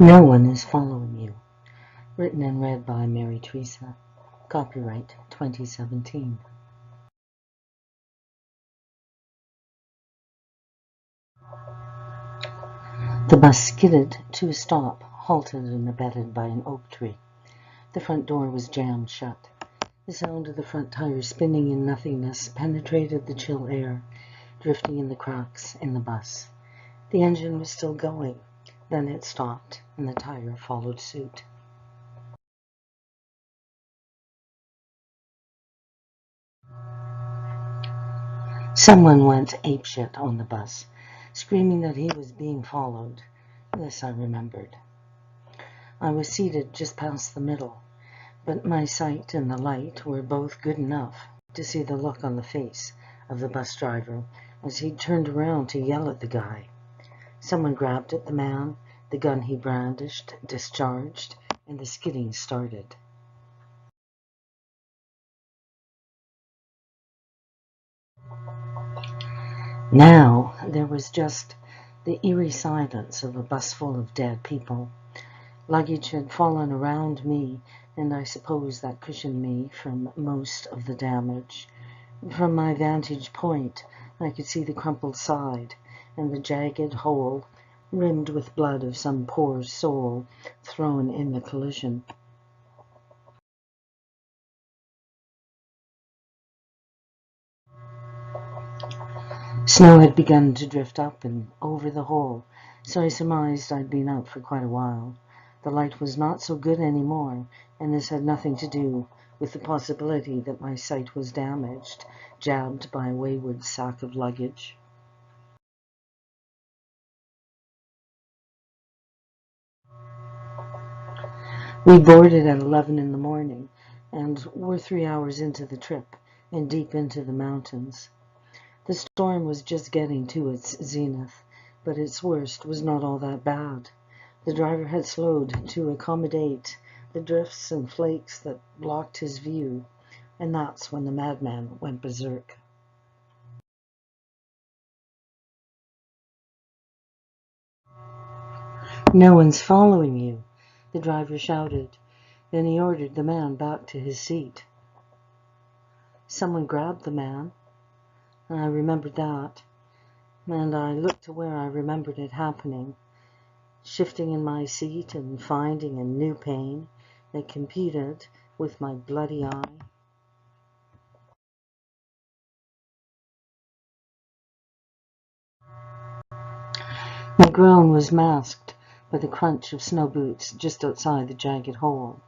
No one is following you. Written and read by Mary Teresa. Copyright 2017. The bus skidded to a stop, halted and abetted by an oak tree. The front door was jammed shut. The sound of the front tires spinning in nothingness penetrated the chill air, drifting in the cracks in the bus. The engine was still going. Then it stopped, and the tire followed suit. Someone went apeshit on the bus, screaming that he was being followed. This I remembered. I was seated just past the middle, but my sight and the light were both good enough to see the look on the face of the bus driver as he turned around to yell at the guy. Someone grabbed at the man, the gun he brandished discharged, and the skidding started. Now there was just the eerie silence of a bus full of dead people. Luggage had fallen around me, and I suppose that cushioned me from most of the damage. From my vantage point, I could see the crumpled side and the jagged hole rimmed with blood of some poor soul thrown in the collision. Snow had begun to drift up and over the hole, so I surmised I'd been out for quite a while. The light was not so good anymore, and this had nothing to do with the possibility that my sight was damaged, jabbed by a wayward sack of luggage. We boarded at 11 in the morning, and were 3 hours into the trip, and deep into the mountains. The storm was just getting to its zenith, but its worst was not all that bad. The driver had slowed to accommodate the drifts and flakes that blocked his view, and that's when the madman went berserk. No one's following you, the driver shouted. Then he ordered the man back to his seat. Someone grabbed the man. I remembered that, and I looked to where I remembered it happening, shifting in my seat and finding a new pain that competed with my bloody eye. My groan was masked by the crunch of snow boots just outside the jagged hole.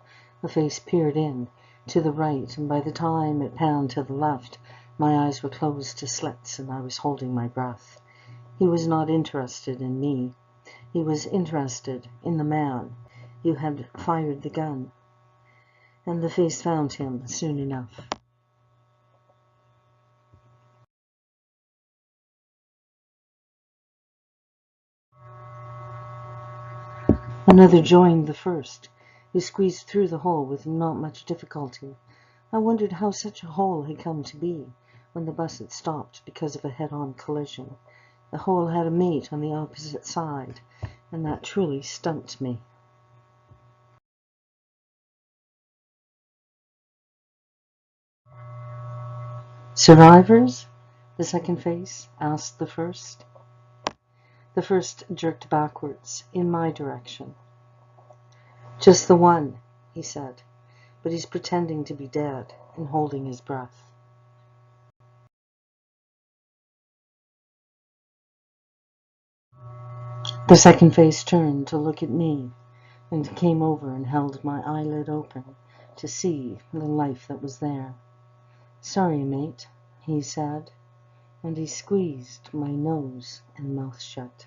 A face peered in, to the right, and by the time it panned to the left, my eyes were closed to slits and I was holding my breath. He was not interested in me. He was interested in the man who had fired the gun. And the face found him soon enough. Another joined the first, who squeezed through the hole with not much difficulty. I wondered how such a hole had come to be when the bus had stopped because of a head-on collision. The hole had a mate on the opposite side, and that truly stumped me. Survivors? The second face asked the first. The first jerked backwards, in my direction. Just the one, he said, but he's pretending to be dead and holding his breath. The second face turned to look at me and came over and held my eyelid open to see the life that was there. Sorry, mate, he said, and he squeezed my nose and mouth shut.